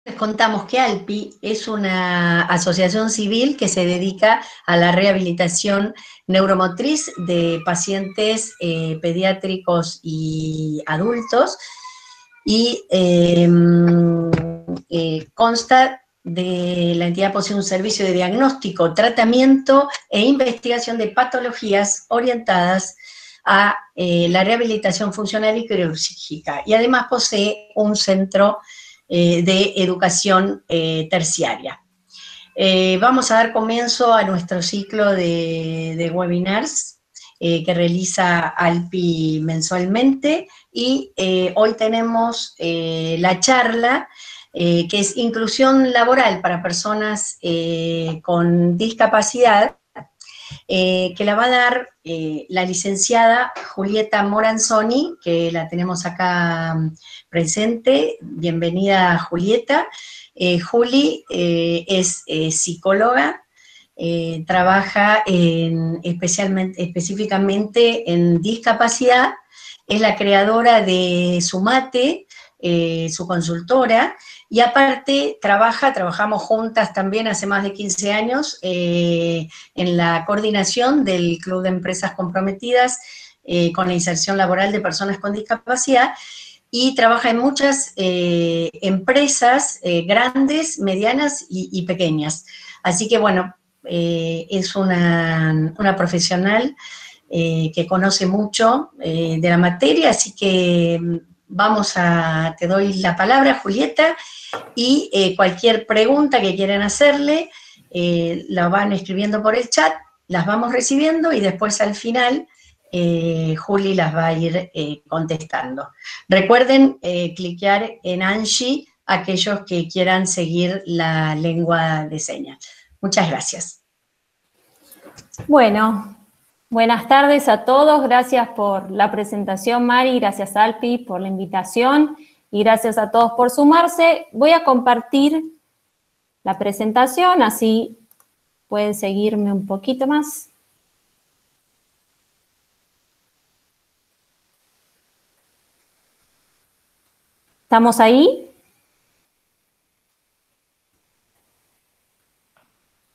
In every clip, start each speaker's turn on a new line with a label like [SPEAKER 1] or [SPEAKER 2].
[SPEAKER 1] Les contamos que ALPI es una asociación civil que se dedica a la rehabilitación neuromotriz de pacientes pediátricos y adultos y consta de la entidad posee un servicio de diagnóstico, tratamiento e investigación de patologías orientadas a la rehabilitación funcional y quirúrgica, y además posee un centro de educación terciaria. Vamos a dar comienzo a nuestro ciclo de webinars que realiza ALPI mensualmente, y hoy tenemos la charla que es inclusión laboral para personas con discapacidad, que la va a dar la licenciada Julieta Moranzoni, que la tenemos acá presente. Bienvenida, Julieta. Juli es psicóloga, trabaja específicamente en discapacidad, es la creadora de Sumate, su consultora, y aparte trabajamos juntas también hace más de 15 años en la coordinación del Club de Empresas Comprometidas con la inserción laboral de personas con discapacidad, y trabaja en muchas empresas grandes, medianas y pequeñas. Así que bueno, es una profesional que conoce mucho de la materia, así que te doy la palabra, Julieta, y cualquier pregunta que quieran hacerle, la van escribiendo por el chat, las vamos recibiendo y después al final Juli las va a ir contestando. Recuerden cliquear en Angie aquellos que quieran seguir la lengua de señas. Muchas gracias.
[SPEAKER 2] Bueno, buenas tardes a todos. Gracias por la presentación, Mari. Gracias, Alpi, por la invitación. Y gracias a todos por sumarse. Voy a compartir la presentación, así pueden seguirme un poquito más. ¿Estamos ahí?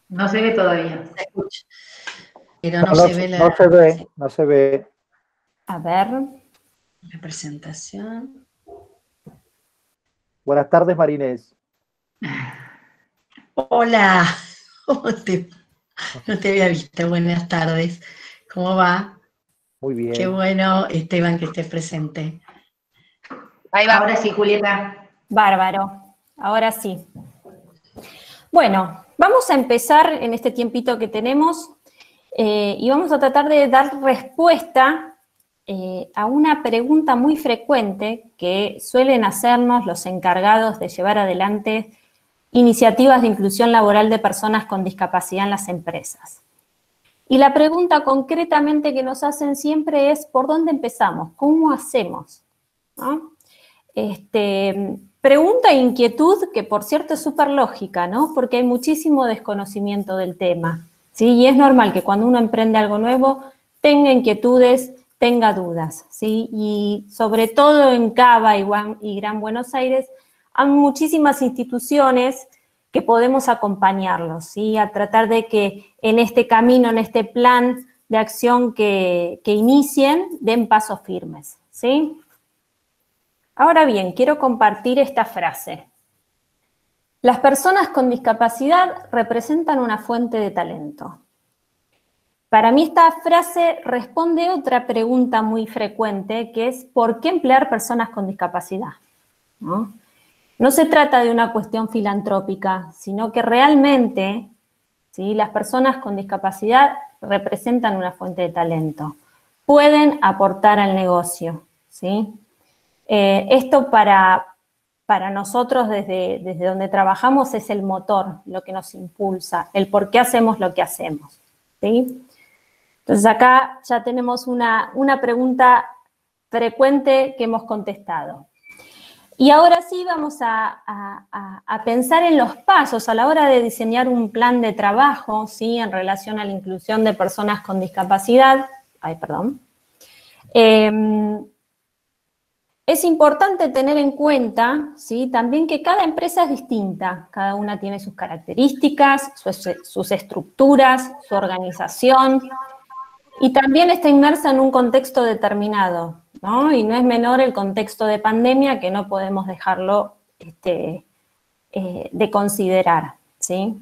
[SPEAKER 1] No se ve todavía. Se escucha. Pero no
[SPEAKER 3] se ve.
[SPEAKER 2] A ver.
[SPEAKER 1] La presentación.
[SPEAKER 3] Buenas tardes, Marinés.
[SPEAKER 1] Hola. No te había visto. Buenas tardes. ¿Cómo va?
[SPEAKER 3] Muy bien.
[SPEAKER 1] Qué bueno, Esteban, que estés presente.
[SPEAKER 4] Ahí va. Ahora sí, Julieta.
[SPEAKER 2] Bárbaro. Ahora sí. Bueno, vamos a empezar en este tiempito que tenemos y vamos a tratar de dar respuesta a una pregunta muy frecuente que suelen hacernos los encargados de llevar adelante iniciativas de inclusión laboral de personas con discapacidad en las empresas. Y la pregunta concretamente que nos hacen siempre es, ¿por dónde empezamos? ¿Cómo hacemos? ¿No? Pregunta e inquietud que, por cierto, es súper lógica, ¿no? Porque hay muchísimo desconocimiento del tema, ¿sí? Y es normal que cuando uno emprende algo nuevo tenga inquietudes, tenga dudas, ¿sí? Y sobre todo en Cava y Gran Buenos Aires hay muchísimas instituciones que podemos acompañarlos, ¿sí? A tratar de que en este camino, en este plan de acción que inicien, den pasos firmes, ¿sí? Ahora bien, quiero compartir esta frase. Las personas con discapacidad representan una fuente de talento. Para mí esta frase responde a otra pregunta muy frecuente, que es ¿por qué emplear personas con discapacidad? No se trata de una cuestión filantrópica, sino que realmente, ¿sí?, las personas con discapacidad representan una fuente de talento. Pueden aportar al negocio, ¿sí? Esto para nosotros desde donde trabajamos es el motor, lo que nos impulsa, el por qué hacemos lo que hacemos, ¿sí? Entonces acá ya tenemos una pregunta frecuente que hemos contestado. Y ahora sí vamos a pensar en los pasos a la hora de diseñar un plan de trabajo, ¿sí?, en relación a la inclusión de personas con discapacidad. Es importante tener en cuenta, ¿sí?, también que cada empresa es distinta, cada una tiene sus características, sus estructuras, su organización, y también está inmersa en un contexto determinado, ¿no? Y no es menor el contexto de pandemia, que no podemos dejarlo de considerar, ¿sí?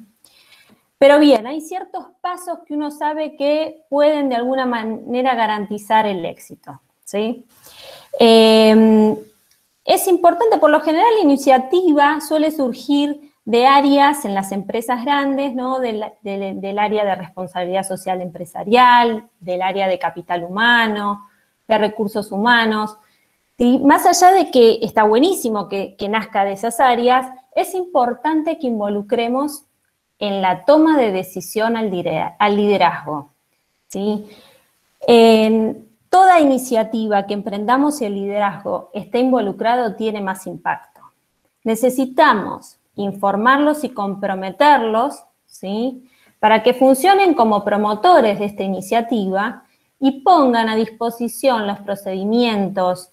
[SPEAKER 2] Pero bien, hay ciertos pasos que uno sabe que pueden de alguna manera garantizar el éxito, ¿sí? Es importante, por lo general, la iniciativa suele surgir de áreas en las empresas grandes, ¿no?, del área de responsabilidad social empresarial, del área de capital humano, de recursos humanos. ¿Sí? Más allá de que está buenísimo que nazca de esas áreas, es importante que involucremos en la toma de decisión al liderazgo, ¿sí? En toda iniciativa que emprendamos y el liderazgo esté involucrado tiene más impacto. Necesitamos informarlos y comprometerlos, ¿sí?, para que funcionen como promotores de esta iniciativa y pongan a disposición los procedimientos,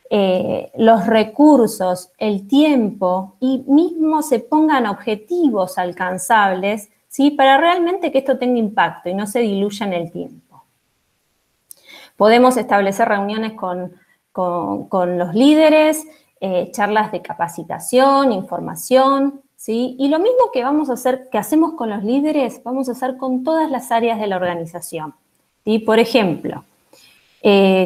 [SPEAKER 2] los recursos, el tiempo, y mismo se pongan objetivos alcanzables, ¿sí?, para realmente que esto tenga impacto y no se diluya en el tiempo. Podemos establecer reuniones con los líderes, charlas de capacitación, información, ¿sí? Y lo mismo que hacemos con los líderes, vamos a hacer con todas las áreas de la organización, ¿sí? Por ejemplo,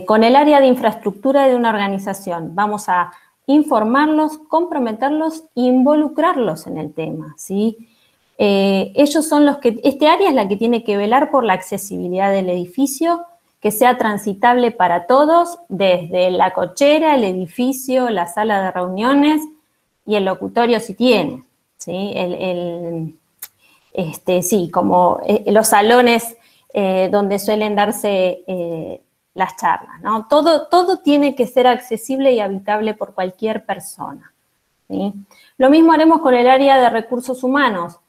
[SPEAKER 2] con el área de infraestructura de una organización, vamos a informarlos, comprometerlos e involucrarlos en el tema, ¿sí? Ellos son este área es la que tiene que velar por la accesibilidad del edificio, que sea transitable para todos, desde la cochera, el edificio, la sala de reuniones y el locutorio si tiene, ¿sí? Como los salones donde suelen darse las charlas, ¿no? Todo tiene que ser accesible y habitable por cualquier persona, ¿sí? Lo mismo haremos con el área de recursos humanos.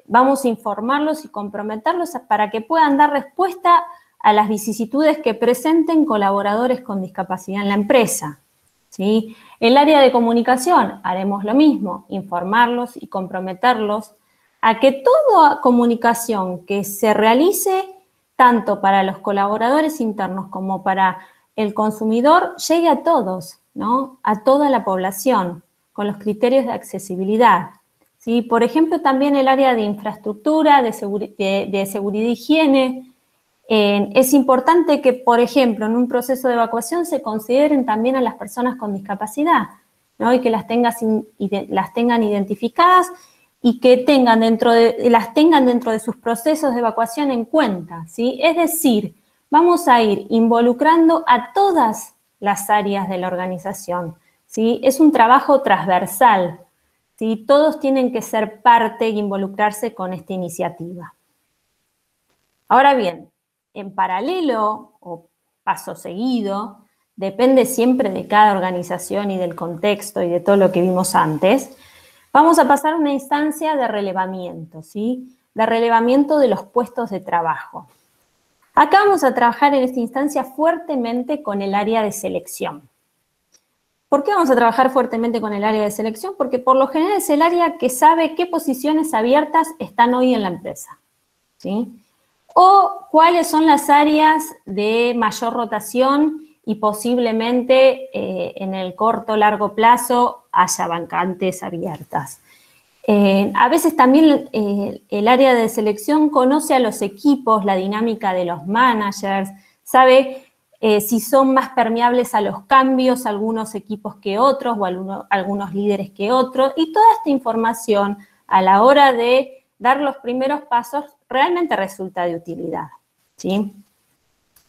[SPEAKER 2] Vamos a informarlos y comprometerlos para que puedan dar respuesta a las vicisitudes que presenten colaboradores con discapacidad en la empresa, ¿sí? El área de comunicación, haremos lo mismo, informarlos y comprometerlos a que toda comunicación que se realice, tanto para los colaboradores internos como para el consumidor, llegue a todos, ¿no?, a toda la población, con los criterios de accesibilidad, ¿sí? Por ejemplo, también el área de infraestructura, de seguridad e higiene. Es importante que, por ejemplo, en un proceso de evacuación se consideren también a las personas con discapacidad, ¿no?, y que las tengan identificadas y que las tengan dentro de sus procesos de evacuación en cuenta, ¿sí? Es decir, vamos a ir involucrando a todas las áreas de la organización, ¿sí? Es un trabajo transversal, ¿sí? Todos tienen que ser parte e involucrarse con esta iniciativa. Ahora bien, en paralelo o paso seguido, depende siempre de cada organización y del contexto y de todo lo que vimos antes, vamos a pasar a una instancia de relevamiento, ¿sí? De relevamiento de los puestos de trabajo. Acá vamos a trabajar en esta instancia fuertemente con el área de selección. ¿Por qué vamos a trabajar fuertemente con el área de selección? Porque por lo general es el área que sabe qué posiciones abiertas están hoy en la empresa, ¿sí? O cuáles son las áreas de mayor rotación y posiblemente en el corto o largo plazo haya vacantes abiertas. A veces también el área de selección conoce a los equipos, la dinámica de los managers, sabe si son más permeables a los cambios algunos equipos que otros o algunos líderes que otros, y toda esta información a la hora de dar los primeros pasos realmente resulta de utilidad, ¿sí?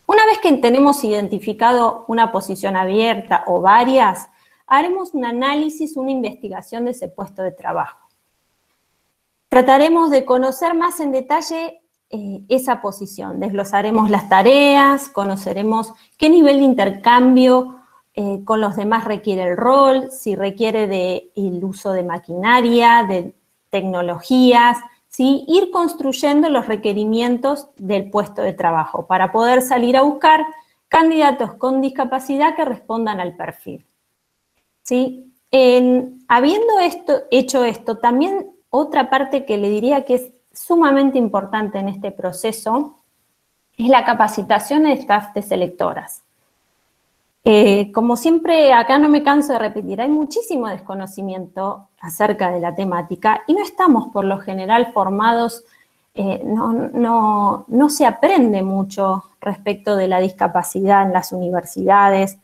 [SPEAKER 2] Una vez que tenemos identificado una posición abierta o varias, haremos un análisis, una investigación de ese puesto de trabajo. Trataremos de conocer más en detalle esa posición, desglosaremos las tareas, conoceremos qué nivel de intercambio con los demás requiere el rol, si requiere del uso de maquinaria, de tecnologías, ¿sí? Ir construyendo los requerimientos del puesto de trabajo para poder salir a buscar candidatos con discapacidad que respondan al perfil, ¿sí? Habiendo hecho esto, también otra parte que le diría que es sumamente importante en este proceso es la capacitación de staff de selectoras. Como siempre, acá no me canso de repetir, hay muchísimo desconocimiento acerca de la temática y no estamos por lo general formados, no se aprende mucho respecto de la discapacidad en las universidades,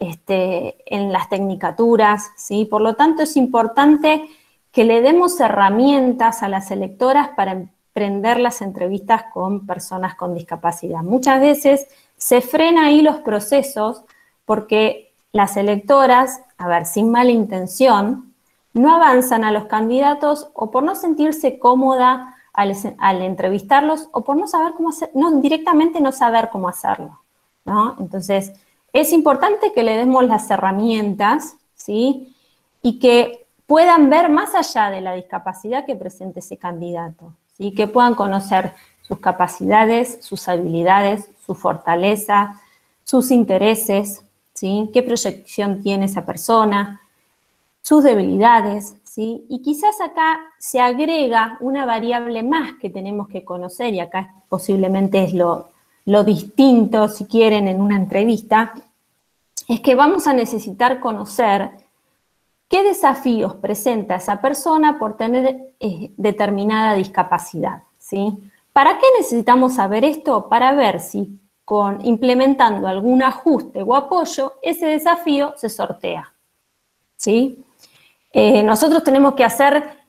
[SPEAKER 2] en las tecnicaturas, ¿sí? Por lo tanto, es importante que le demos herramientas a las selectoras para emprender las entrevistas con personas con discapacidad. Muchas veces se frena ahí los procesos porque las selectoras, a ver, sin mala intención, no avanzan a los candidatos o por no sentirse cómoda al entrevistarlos o por no saber cómo hacer, directamente no saber cómo hacerlo, ¿no? Entonces, es importante que le demos las herramientas, ¿sí? Y que puedan ver más allá de la discapacidad que presente ese candidato, ¿sí? Que puedan conocer sus capacidades, sus habilidades, su fortaleza, sus intereses, ¿sí? Qué proyección tiene esa persona, sus debilidades, ¿sí? Y quizás acá se agrega una variable más que tenemos que conocer, y acá posiblemente es lo distinto, si quieren, en una entrevista, es que vamos a necesitar conocer qué desafíos presenta esa persona por tener determinada discapacidad, ¿sí? ¿Para qué necesitamos saber esto? Para ver si implementando algún ajuste o apoyo, ese desafío se sortea, ¿sí? Nosotros tenemos que hacer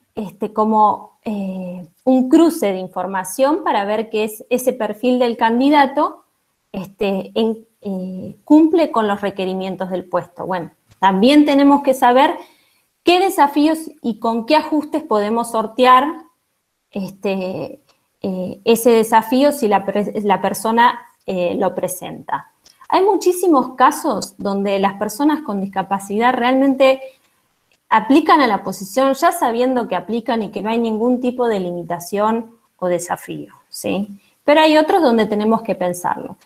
[SPEAKER 2] un cruce de información para ver que ese perfil del candidato cumple con los requerimientos del puesto. Bueno, también tenemos que saber qué desafíos y con qué ajustes podemos sortear ese desafío si la persona lo presenta. Hay muchísimos casos donde las personas con discapacidad realmente aplican a la posición ya sabiendo que aplican y que no hay ningún tipo de limitación o desafío, ¿sí? Pero hay otros donde tenemos que pensarlo.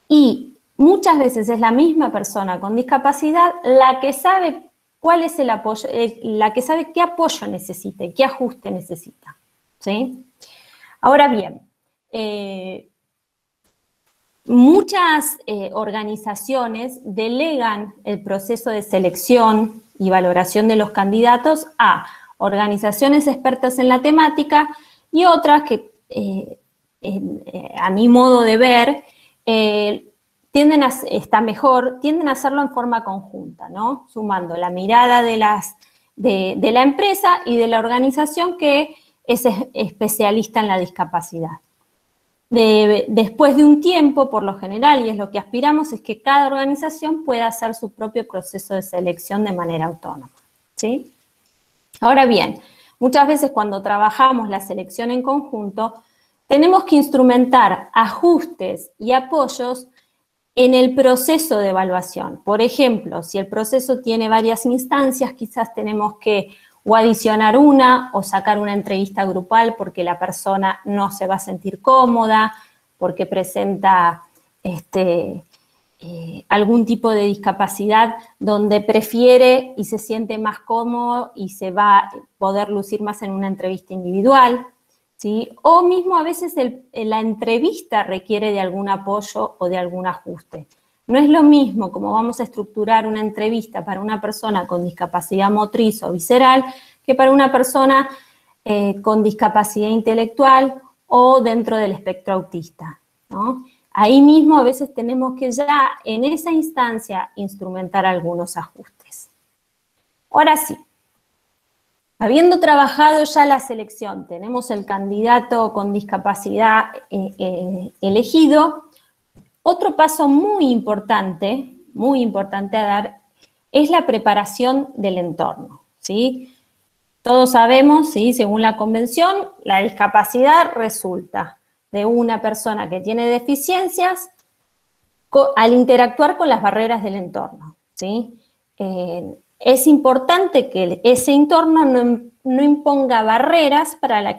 [SPEAKER 2] Y muchas veces es la misma persona con discapacidad la que sabe cuál es el apoyo, la que sabe qué apoyo necesita y qué ajuste necesita, ¿sí? Ahora bien, muchas organizaciones delegan el proceso de selección y valoración de los candidatos a organizaciones expertas en la temática y otras que, a mi modo de ver, tienden a hacerlo en forma conjunta, ¿no? Sumando la mirada de la empresa y de la organización que es especialista en la discapacidad. Después de un tiempo, por lo general, y es lo que aspiramos, es que cada organización pueda hacer su propio proceso de selección de manera autónoma, ¿sí? Ahora bien, muchas veces cuando trabajamos la selección en conjunto, tenemos que instrumentar ajustes y apoyos en el proceso de evaluación. Por ejemplo, si el proceso tiene varias instancias, quizás tenemos que o adicionar una o sacar una entrevista grupal porque la persona no se va a sentir cómoda, porque presenta algún tipo de discapacidad donde prefiere y se siente más cómodo y se va a poder lucir más en una entrevista individual, ¿sí? O mismo a veces la entrevista requiere de algún apoyo o de algún ajuste. No es lo mismo como vamos a estructurar una entrevista para una persona con discapacidad motriz o visceral que para una persona con discapacidad intelectual o dentro del espectro autista, ¿no? Ahí mismo a veces tenemos que ya en esa instancia instrumentar algunos ajustes. Ahora sí, habiendo trabajado ya la selección, tenemos el candidato con discapacidad elegido. Otro paso muy importante a dar, es la preparación del entorno, ¿sí? Todos sabemos, ¿sí? Según la convención, la discapacidad resulta de una persona que tiene deficiencias al interactuar con las barreras del entorno, ¿sí? Es importante que ese entorno no imponga barreras para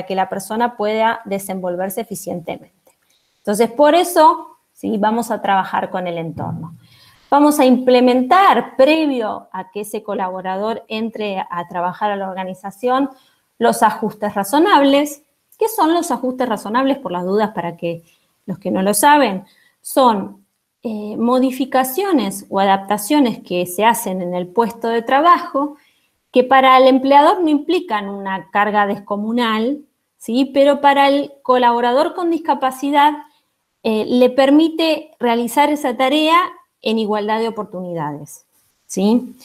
[SPEAKER 2] que la persona pueda desenvolverse eficientemente. Entonces, por eso, ¿sí? Vamos a trabajar con el entorno. Vamos a implementar, previo a que ese colaborador entre a trabajar a la organización, los ajustes razonables. ¿Qué son los ajustes razonables? Por las dudas, para que los que no lo saben, son modificaciones o adaptaciones que se hacen en el puesto de trabajo que para el empleador no implican una carga descomunal, ¿sí? Pero para el colaborador con discapacidad le permite realizar esa tarea en igualdad de oportunidades, ¿sí?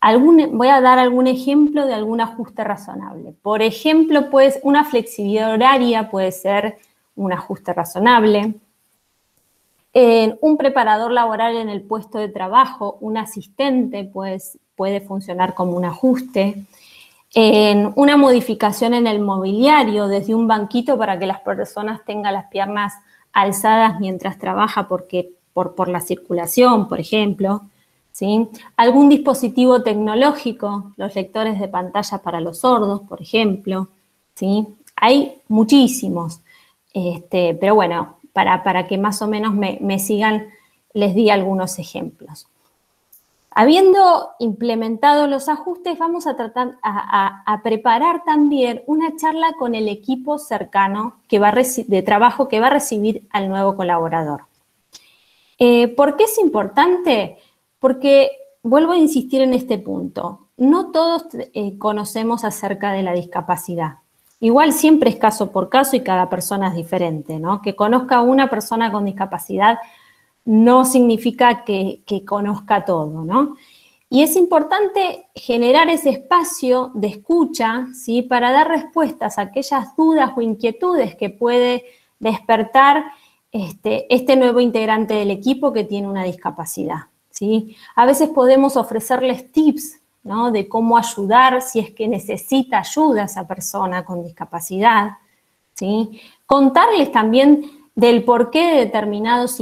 [SPEAKER 2] Voy a dar algún ejemplo de algún ajuste razonable. Por ejemplo, pues, una flexibilidad horaria puede ser un ajuste razonable. Un preparador laboral en el puesto de trabajo, un asistente, pues, puede funcionar como un ajuste. Una modificación en el mobiliario, desde un banquito para que las personas tengan las piernas alzadas mientras trabaja por la circulación, por ejemplo, ¿sí? Algún dispositivo tecnológico, los lectores de pantalla para los sordos, por ejemplo, ¿sí? Hay muchísimos, pero bueno, para que más o menos me sigan, les di algunos ejemplos. Habiendo implementado los ajustes, vamos a tratar a preparar también una charla con el equipo cercano de trabajo que va a recibir al nuevo colaborador. ¿Por qué es importante? Porque vuelvo a insistir en este punto. No todos conocemos acerca de la discapacidad. Igual siempre es caso por caso y cada persona es diferente, ¿no? Que conozca a una persona con discapacidad no significa que conozca todo, ¿no? Y es importante generar ese espacio de escucha, ¿sí? Para dar respuestas a aquellas dudas o inquietudes que puede despertar este nuevo integrante del equipo que tiene una discapacidad, ¿sí? A veces podemos ofrecerles tips, ¿no? De cómo ayudar si es que necesita ayuda a esa persona con discapacidad, ¿sí? Contarles también del porqué de determinados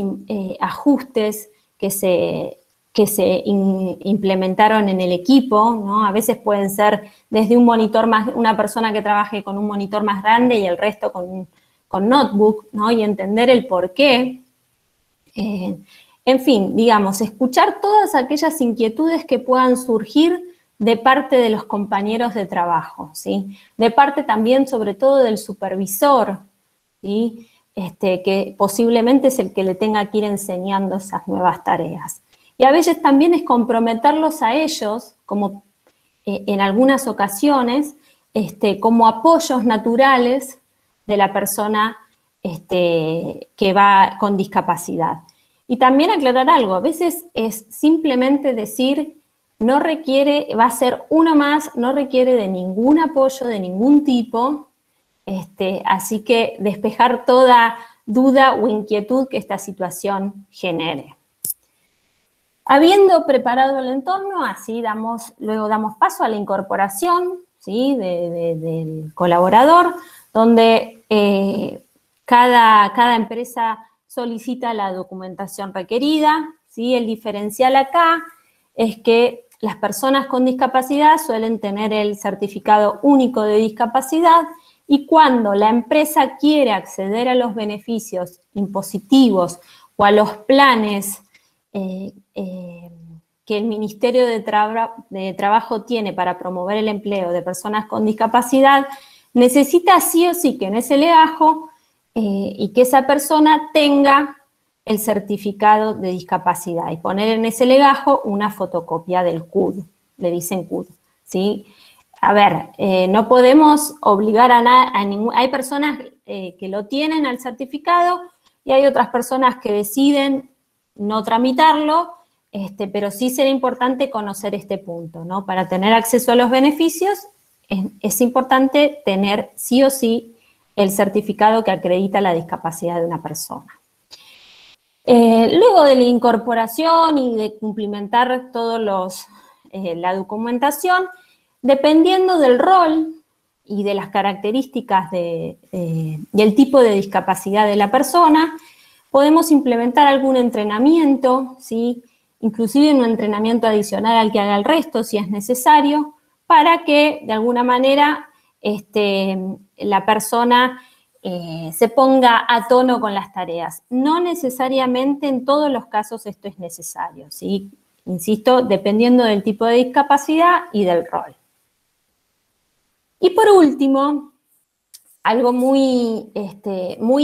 [SPEAKER 2] ajustes que se implementaron en el equipo, ¿no? A veces pueden ser desde un monitor una persona que trabaje con un monitor más grande y el resto con notebook, ¿no? Y entender el porqué. En fin, digamos, escuchar todas aquellas inquietudes que puedan surgir de parte de los compañeros de trabajo, ¿sí? De parte también, sobre todo, del supervisor, ¿sí? Que posiblemente es el que le tenga que ir enseñando esas nuevas tareas. Y a veces también es comprometerlos a ellos, como en algunas ocasiones, como apoyos naturales de la persona que va con discapacidad. Y también aclarar algo, a veces es simplemente decir, va a ser uno más, no requiere de ningún apoyo, de ningún tipo, así que despejar toda duda o inquietud que esta situación genere. Habiendo preparado el entorno, así luego damos paso a la incorporación, ¿sí? Del colaborador, donde cada empresa solicita la documentación requerida, ¿sí? El diferencial acá es que las personas con discapacidad suelen tener el certificado único de discapacidad y cuando la empresa quiere acceder a los beneficios impositivos o a los planes que el Ministerio de Trabajo tiene para promover el empleo de personas con discapacidad, necesita sí o sí que en ese legajo y que esa persona tenga el certificado de discapacidad y poner en ese legajo una fotocopia del CUD, le dicen CUD, ¿sí? A ver, no podemos obligar a ningún... Hay personas que lo tienen al certificado y hay otras personas que deciden no tramitarlo, pero sí será importante conocer este punto, ¿no? Para tener acceso a los beneficios es importante tener sí o sí el certificado que acredita la discapacidad de una persona. Luego de la incorporación y de cumplimentar todos la documentación, dependiendo del rol y de las características y el tipo de discapacidad de la persona, podemos implementar algún entrenamiento, ¿sí? Inclusive un entrenamiento adicional al que haga el resto, si es necesario, para que de alguna manera la persona se ponga a tono con las tareas. No necesariamente en todos los casos esto es necesario, ¿sí? Insisto, dependiendo del tipo de discapacidad y del rol. Y por último, algo muy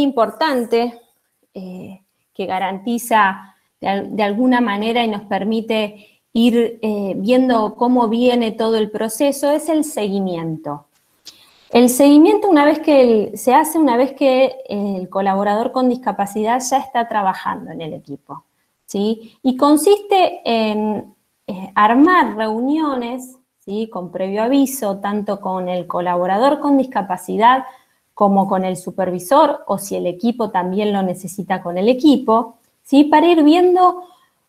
[SPEAKER 2] importante que garantiza de alguna manera y nos permite ir viendo cómo viene todo el proceso es el seguimiento. El seguimiento se hace una vez que el colaborador con discapacidad ya está trabajando en el equipo, ¿sí? Y consiste en armar reuniones, ¿sí? Con previo aviso, tanto con el colaborador con discapacidad como con el supervisor, o si el equipo también lo necesita con el equipo, ¿sí? Para ir viendo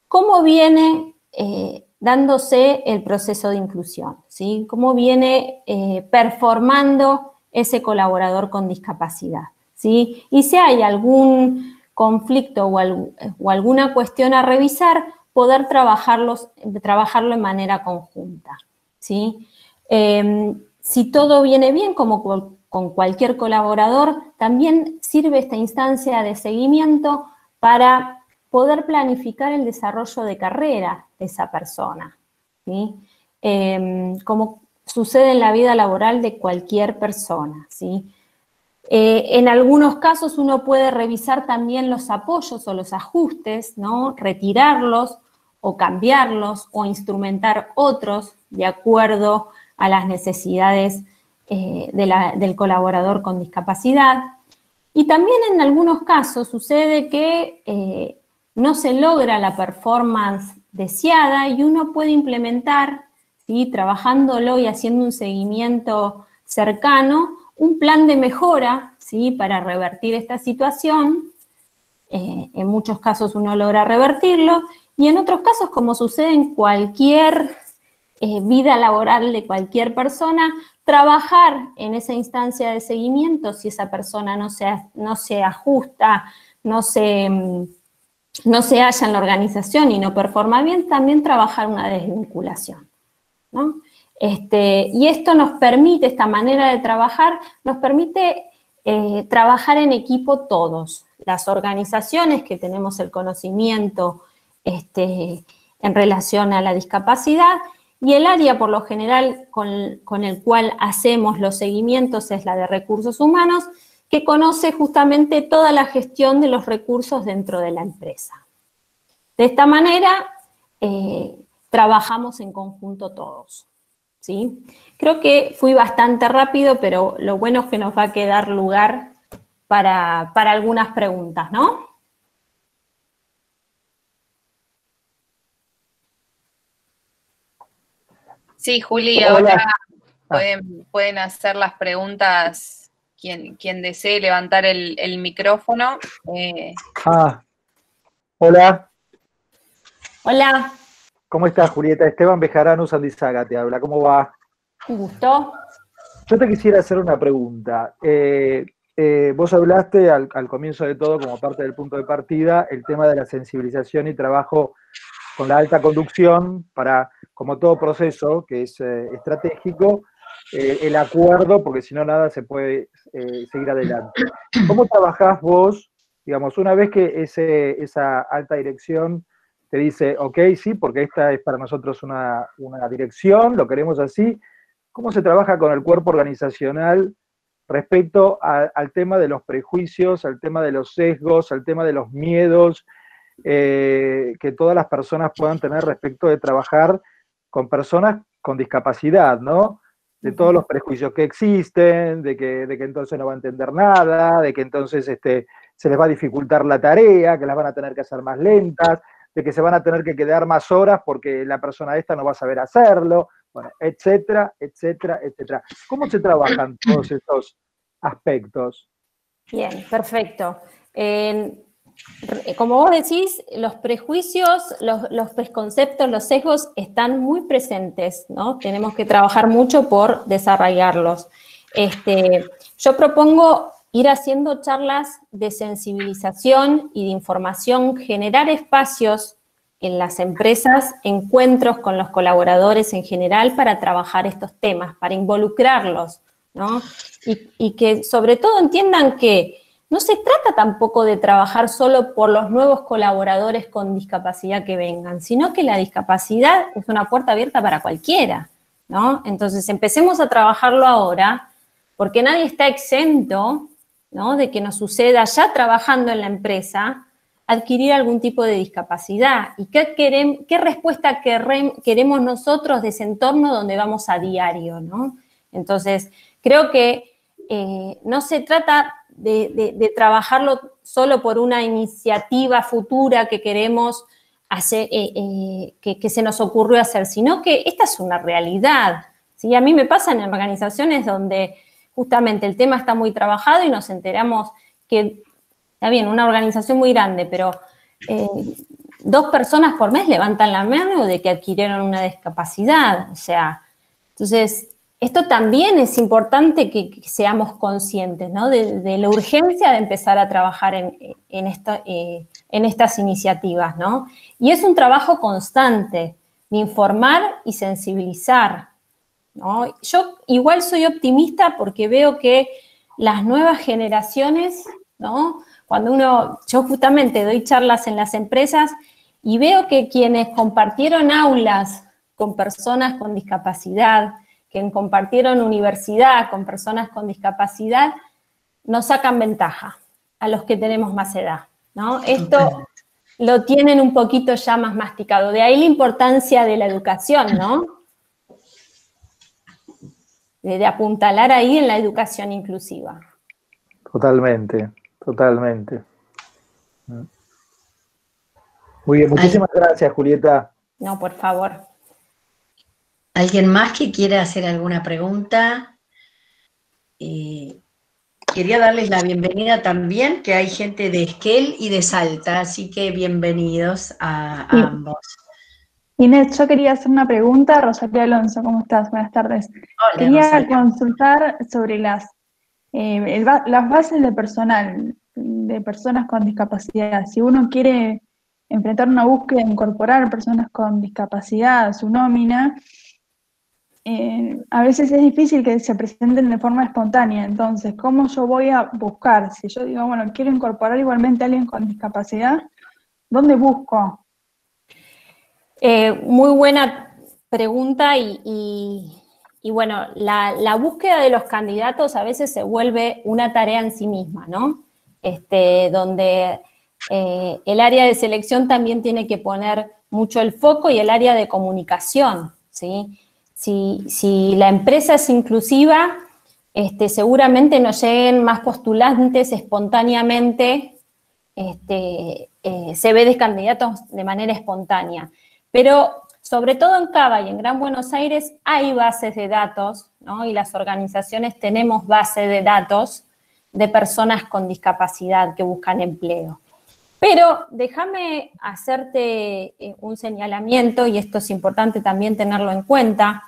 [SPEAKER 2] cómo viene dándose el proceso de inclusión, ¿sí? Cómo viene performando ese colaborador con discapacidad, ¿sí? Y si hay algún conflicto o alguna cuestión a revisar, poder trabajarlo en manera conjunta, ¿sí? Si todo viene bien, como con cualquier colaborador, también sirve esta instancia de seguimiento para poder planificar el desarrollo de carrera de esa persona, ¿sí? Como sucede en la vida laboral de cualquier persona, ¿sí? En algunos casos uno puede revisar también los apoyos o los ajustes, ¿no? Retirarlos o cambiarlos o instrumentar otros de acuerdo a las necesidades del colaborador con discapacidad. Y también en algunos casos sucede que no se logra la performance deseada y uno puede implementar, ¿sí? Trabajándolo y haciendo un seguimiento cercano, un plan de mejora, ¿sí? Para revertir esta situación. En muchos casos uno logra revertirlo y en otros casos, como sucede en cualquier vida laboral de cualquier persona, trabajar en esa instancia de seguimiento si esa persona no se ajusta, no se halla en la organización y no performa bien, también trabajar una desvinculación, ¿no? Y esto nos permite, esta manera de trabajar, nos permite trabajar en equipo todos. Las organizaciones que tenemos el conocimiento en relación a la discapacidad y el área por lo general con el cual hacemos los seguimientos es la de recursos humanos, que conoce justamente toda la gestión de los recursos dentro de la empresa. De esta manera, trabajamos en conjunto todos, ¿sí? Creo que fui bastante rápido, pero lo bueno es que nos va a quedar lugar para algunas preguntas, ¿no?
[SPEAKER 4] Sí, Juli, ahora pueden hacer las preguntas quien desee levantar el micrófono.
[SPEAKER 3] Hola.
[SPEAKER 2] Hola.
[SPEAKER 3] ¿Cómo estás, Julieta? Esteban Bejarano Sandizaga te habla. ¿Cómo va?
[SPEAKER 2] Un gusto.
[SPEAKER 3] Yo te quisiera hacer una pregunta. Vos hablaste al comienzo de todo, como parte del punto de partida, el tema de la sensibilización y trabajo con la alta conducción para, como todo proceso que es estratégico, el acuerdo, porque si no nada se puede seguir adelante. ¿Cómo trabajás vos, digamos, una vez que esa alta dirección te dice, ok, sí, porque esta es para nosotros una dirección, lo queremos así? ¿Cómo se trabaja con el cuerpo organizacional respecto al tema de los prejuicios, al tema de los sesgos, al tema de los miedos que todas las personas puedan tener respecto de trabajar con personas con discapacidad, ¿no? De todos los prejuicios que existen, de que entonces no va a entender nada, de que entonces se les va a dificultar la tarea, que las van a tener que hacer más lentas, de que se van a tener que quedar más horas porque la persona esta no va a saber hacerlo, bueno, etcétera, etcétera, etcétera. ¿Cómo se trabajan todos estos aspectos?
[SPEAKER 2] Bien, perfecto. Como vos decís, los prejuicios, los preconceptos, los sesgos están muy presentes, ¿no? Tenemos que trabajar mucho por desarraigarlos. Yo propongo ir haciendo charlas de sensibilización y de información, generar espacios en las empresas, encuentros con los colaboradores en general para trabajar estos temas, para involucrarlos, ¿no? Y que sobre todo entiendan que no se trata tampoco de trabajar solo por los nuevos colaboradores con discapacidad que vengan, sino que la discapacidad es una puerta abierta para cualquiera, ¿no? Entonces empecemos a trabajarlo ahora, porque nadie está exento, ¿no?, de que nos suceda ya trabajando en la empresa adquirir algún tipo de discapacidad. ¿Y qué respuesta queremos nosotros de ese entorno donde vamos a diario, ¿no? Entonces, creo que no se trata de trabajarlo solo por una iniciativa futura que queremos hacer, que se nos ocurrió hacer, sino que esta es una realidad, ¿sí? A mí me pasa en organizaciones donde justamente el tema está muy trabajado y nos enteramos que, está bien, una organización muy grande, pero 2 personas por mes levantan la mano de que adquirieron una discapacidad. O sea, entonces, esto también es importante que seamos conscientes, ¿no?, de la urgencia de empezar a trabajar en estas iniciativas, ¿no? Y es un trabajo constante de informar y sensibilizar, ¿no? Yo igual soy optimista porque veo que las nuevas generaciones, ¿no?, yo justamente doy charlas en las empresas y veo que quienes compartieron aulas con personas con discapacidad, quienes compartieron universidad con personas con discapacidad, nos sacan ventaja a los que tenemos más edad, ¿no? Esto lo tienen un poquito ya más masticado. De ahí la importancia de la educación, ¿no? De apuntalar ahí en la educación inclusiva.
[SPEAKER 3] Totalmente, totalmente. Muy bien, muchísimas gracias, Julieta.
[SPEAKER 2] No, por favor.
[SPEAKER 1] ¿Alguien más que quiera hacer alguna pregunta? Quería darles la bienvenida también, que hay gente de Esquel y de Salta, así que bienvenidos a ambos.
[SPEAKER 5] Inés, yo quería hacer una pregunta. Rosario Alonso, ¿cómo estás? Buenas tardes.
[SPEAKER 1] Hola,
[SPEAKER 5] Quería
[SPEAKER 1] Rosario.
[SPEAKER 5] consultar sobre las bases de personal, de personas con discapacidad. Si uno quiere enfrentar una búsqueda de incorporar personas con discapacidad a su nómina, a veces es difícil que se presenten de forma espontánea. Entonces, ¿cómo yo voy a buscar? Si yo digo, bueno, quiero incorporar igualmente a alguien con discapacidad, ¿dónde busco?
[SPEAKER 2] Muy buena pregunta y bueno, la búsqueda de los candidatos a veces se vuelve una tarea en sí misma, ¿no? Donde el área de selección también tiene que poner mucho el foco y el área de comunicación, ¿sí? Si la empresa es inclusiva, seguramente nos lleguen más postulantes espontáneamente, se ve de candidatos de manera espontánea. Pero sobre todo en Cava y en Gran Buenos Aires hay bases de datos, ¿no? Y las organizaciones tenemos bases de datos de personas con discapacidad que buscan empleo. Pero déjame hacerte un señalamiento, y esto es importante también tenerlo en cuenta,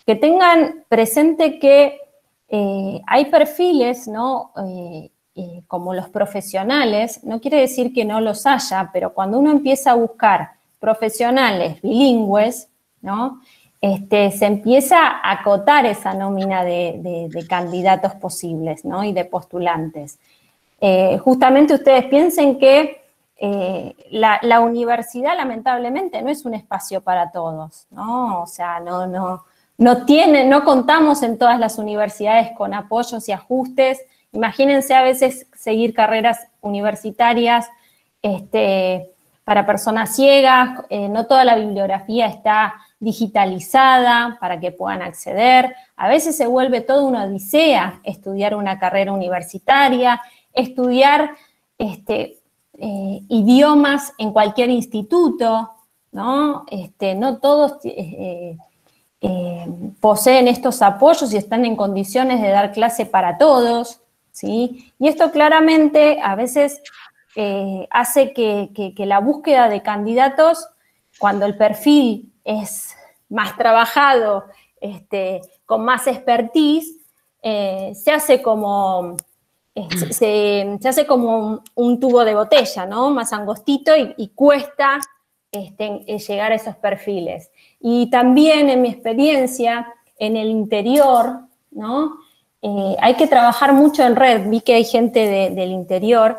[SPEAKER 2] que tengan presente que hay perfiles, ¿no? Como los profesionales, no quiere decir que no los haya, pero cuando uno empieza a buscar profesionales bilingües, ¿no? Se empieza a acotar esa nómina de candidatos posibles, ¿no? Y de postulantes. Justamente ustedes piensen que la universidad, lamentablemente, no es un espacio para todos, ¿no? O sea, no contamos en todas las universidades con apoyos y ajustes. Imagínense a veces seguir carreras universitarias, para personas ciegas, no toda la bibliografía está digitalizada para que puedan acceder. A veces se vuelve toda una odisea estudiar una carrera universitaria, estudiar idiomas en cualquier instituto, ¿no? No todos poseen estos apoyos y están en condiciones de dar clase para todos, ¿sí? Y esto claramente a veces hace que la búsqueda de candidatos, cuando el perfil es más trabajado, con más expertise, se hace como un tubo de botella, ¿no? Más angostito y cuesta llegar a esos perfiles. Y también en mi experiencia, en el interior, ¿no? hay que trabajar mucho en red. Vi que hay gente del interior,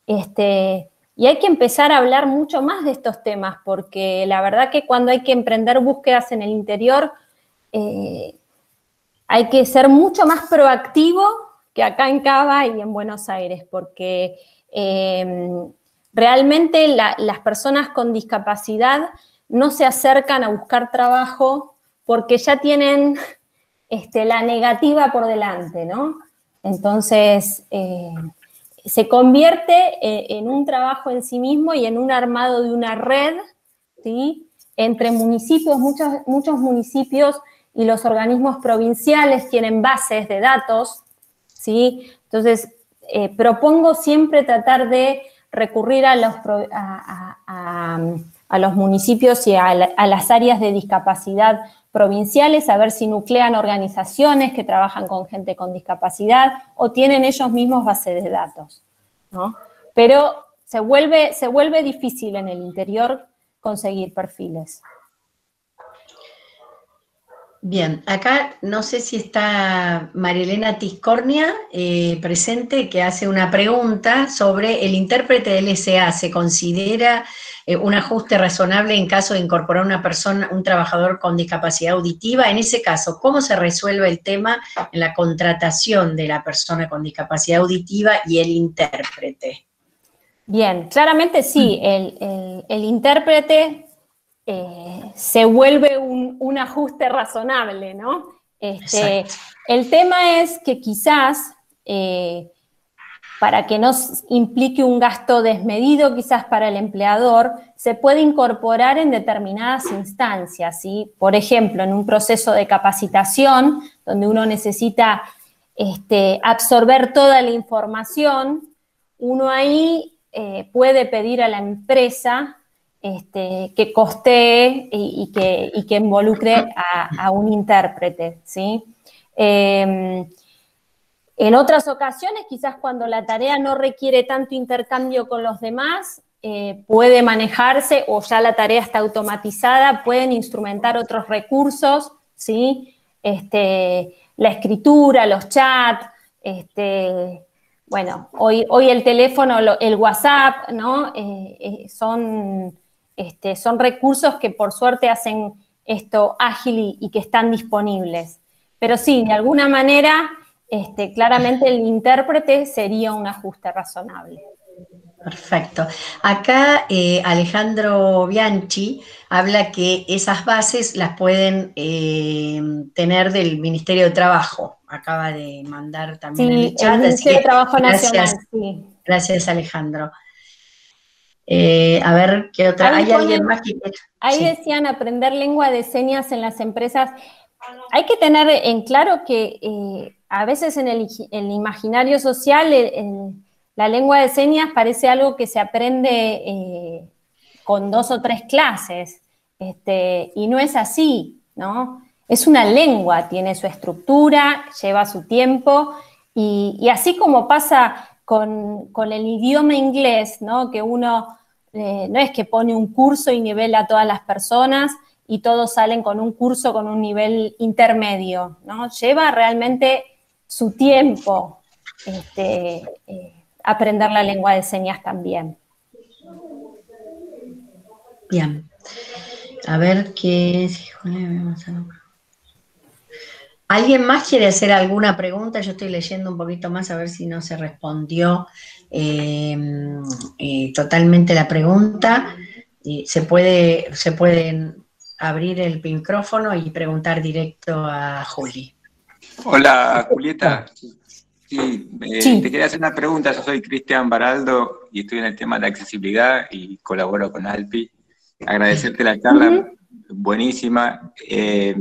[SPEAKER 2] y hay que empezar a hablar mucho más de estos temas, porque la verdad que cuando hay que emprender búsquedas en el interior, hay que ser mucho más proactivo que acá en Cava y en Buenos Aires, porque realmente las personas con discapacidad no se acercan a buscar trabajo porque ya tienen la negativa por delante, ¿no? Entonces, se convierte en un trabajo en sí mismo y en un armado de una red, ¿sí? Entre municipios, muchos municipios y los organismos provinciales tienen bases de datos, ¿sí? Entonces, propongo siempre tratar de recurrir a los municipios y a las áreas de discapacidad provinciales, a ver si nuclean organizaciones que trabajan con gente con discapacidad o tienen ellos mismos bases de datos, ¿no? Pero se vuelve difícil en el interior conseguir perfiles.
[SPEAKER 1] Bien, acá no sé si está Marielena Tiscornia presente, que hace una pregunta sobre el intérprete del LSA. ¿Se considera un ajuste razonable en caso de incorporar una persona, un trabajador con discapacidad auditiva? En ese caso, ¿cómo se resuelve el tema en la contratación de la persona con discapacidad auditiva y el intérprete? Bien, claramente sí, el intérprete se vuelve un ajuste razonable, ¿no? El tema es que quizás, para que no implique un gasto desmedido quizás para el empleador, se puede incorporar en determinadas instancias, ¿sí? Por ejemplo, en un proceso de capacitación, donde uno necesita absorber toda la información, uno ahí puede pedir a la empresa que costee y que involucre a un intérprete, ¿sí? En otras ocasiones, quizás cuando la tarea no requiere tanto intercambio con los demás, puede manejarse, o ya la tarea está automatizada, pueden instrumentar otros recursos, ¿sí? La escritura, los chats, bueno, hoy el teléfono, el WhatsApp, ¿no? Son recursos que por suerte hacen esto ágil y que están disponibles. Pero sí, de alguna manera, claramente el intérprete sería un ajuste razonable. Perfecto. Acá Alejandro Bianchi habla que esas bases las pueden tener del Ministerio de Trabajo. Acaba de mandar también en el chat. El Ministerio de Trabajo Nacional, sí. Gracias, Alejandro. A ver, ¿qué otra? ¿Hay alguien más que quiera? Ahí decían aprender lengua de señas en las empresas. Hay que tener en claro que a veces en el imaginario social la lengua de señas parece algo que se aprende con 2 o 3 clases, y no es así, ¿no? Es una lengua, tiene su estructura, lleva su tiempo, y así como pasa con el idioma inglés, ¿no? Que uno no es que pone un curso y nivela a todas las personas y todos salen con un curso con un nivel intermedio, ¿no? Lleva realmente su tiempo aprender la lengua de señas también. Bien. A ver qué... ¿Alguien más quiere hacer alguna pregunta? Yo estoy leyendo un poquito más a ver si no se respondió totalmente la pregunta. Se pueden abrir el micrófono y preguntar directo a Juli.
[SPEAKER 6] Hola, Julieta. Sí, te quería hacer una pregunta. Yo soy Cristian Baraldo y estoy en el tema de accesibilidad y colaboro con ALPI. Agradecerte la charla, buenísima. Te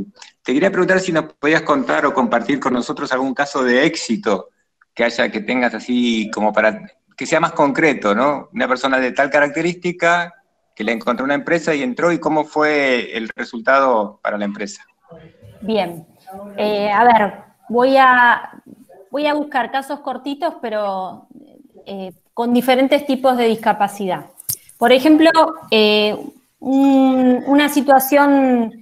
[SPEAKER 6] quería preguntar si nos podías contar o compartir con nosotros algún caso de éxito que tengas así como para que sea más concreto, ¿no? Una persona de tal característica que le encontró una empresa y entró, y cómo fue el resultado para la empresa. Bien.
[SPEAKER 2] A ver, voy a buscar casos cortitos, pero con diferentes tipos de discapacidad. Por ejemplo, una situación,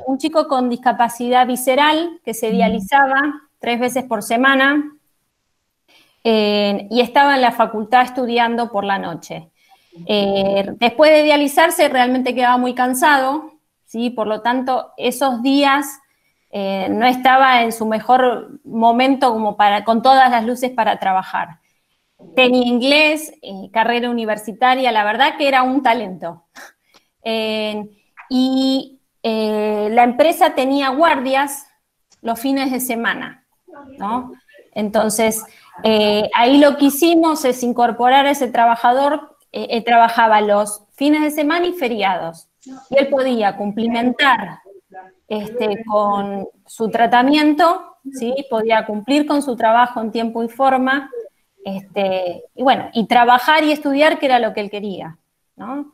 [SPEAKER 2] un chico con discapacidad visceral que se dializaba, 3 veces por semana, y estaba en la facultad estudiando por la noche. Después de dializarse realmente quedaba muy cansado, ¿sí? Por lo tanto, esos días no estaba en su mejor momento como con todas las luces para trabajar. Tenía inglés, carrera universitaria, la verdad que era un talento. Y la empresa tenía guardias los fines de semana, ¿no? Entonces, ahí lo que hicimos es incorporar a ese trabajador. Trabajaba los fines de semana y feriados, y él podía cumplimentar con su tratamiento, ¿sí? Podía cumplir con su trabajo en tiempo y forma, y bueno, y trabajar y estudiar, que era lo que él quería, ¿no?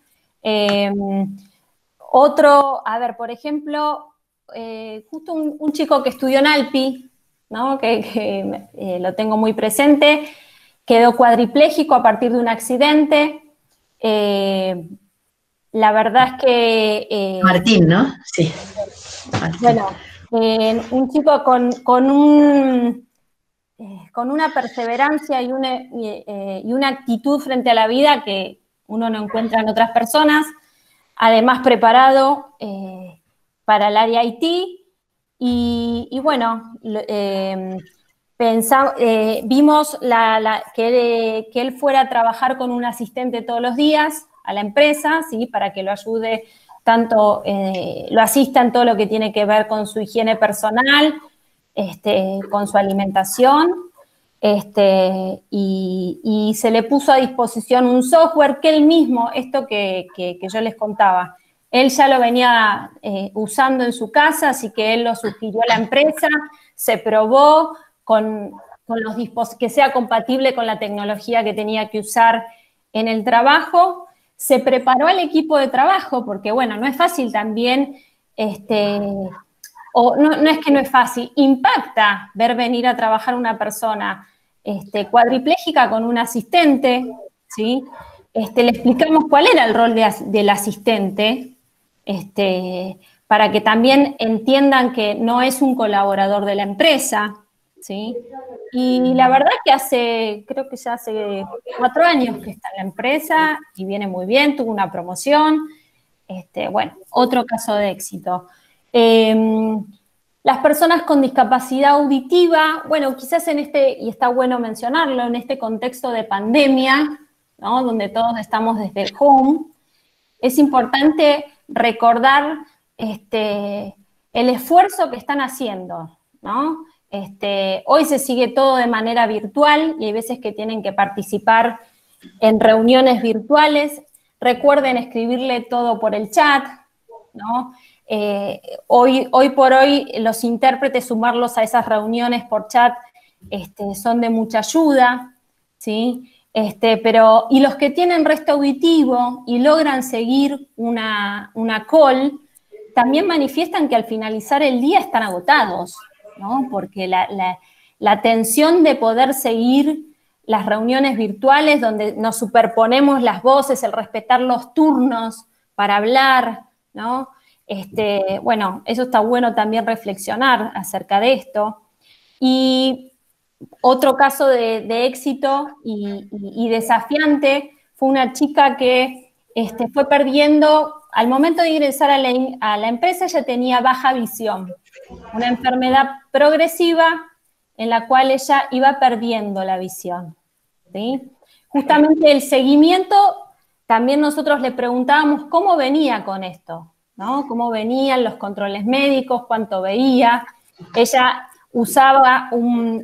[SPEAKER 2] A ver, por ejemplo, justo un chico que estudió en Alpi, ¿no? que lo tengo muy presente, quedó cuadripléjico a partir de un accidente. La verdad es que...
[SPEAKER 1] Martín, ¿no? Sí. Martín.
[SPEAKER 2] Bueno, un chico con una perseverancia y una actitud frente a la vida que uno no encuentra en otras personas, además preparado para el área IT, y bueno, vimos que él fuera a trabajar con un asistente todos los días a la empresa, ¿sí? Para que lo ayude tanto, lo asista en todo lo que tiene que ver con su higiene personal, con su alimentación, y se le puso a disposición un software que él mismo, esto que yo les contaba, él ya lo venía usando en su casa, así que él lo sugirió a la empresa, se probó con que sea compatible con la tecnología que tenía que usar en el trabajo, se preparó al equipo de trabajo, porque bueno, no es fácil también, no es que no es fácil, impacta ver venir a trabajar una persona cuadripléjica con un asistente, ¿sí? Le explicamos cuál era el rol del asistente, para que también entiendan que no es un colaborador de la empresa, ¿sí? Y la verdad que creo que ya hace 4 años que está en la empresa y viene muy bien, tuvo una promoción, bueno, otro caso de éxito. Las personas con discapacidad auditiva, bueno, quizás y está bueno mencionarlo, en este contexto de pandemia, ¿no? Donde todos estamos desde el home, es importante recordar el esfuerzo que están haciendo, ¿no? Hoy se sigue todo de manera virtual y hay veces que tienen que participar en reuniones virtuales. Recuerden escribirle todo por el chat, ¿no? Hoy por hoy los intérpretes, sumarlos a esas reuniones por chat, son de mucha ayuda, ¿sí? Y los que tienen resto auditivo y logran seguir una call, también manifiestan que al finalizar el día están agotados, ¿no? Porque la tensión de poder seguir las reuniones virtuales donde nos superponemos las voces, el respetar los turnos para hablar, ¿no? Bueno, eso está bueno también reflexionar acerca de esto. Y otro caso de éxito y desafiante fue una chica que fue perdiendo, al momento de ingresar a la empresa, ella tenía baja visión, una enfermedad progresiva en la cual ella iba perdiendo la visión, ¿sí? Justamente el seguimiento, también nosotros le preguntábamos cómo venía con esto, ¿no? Cómo venían los controles médicos, cuánto veía. Ella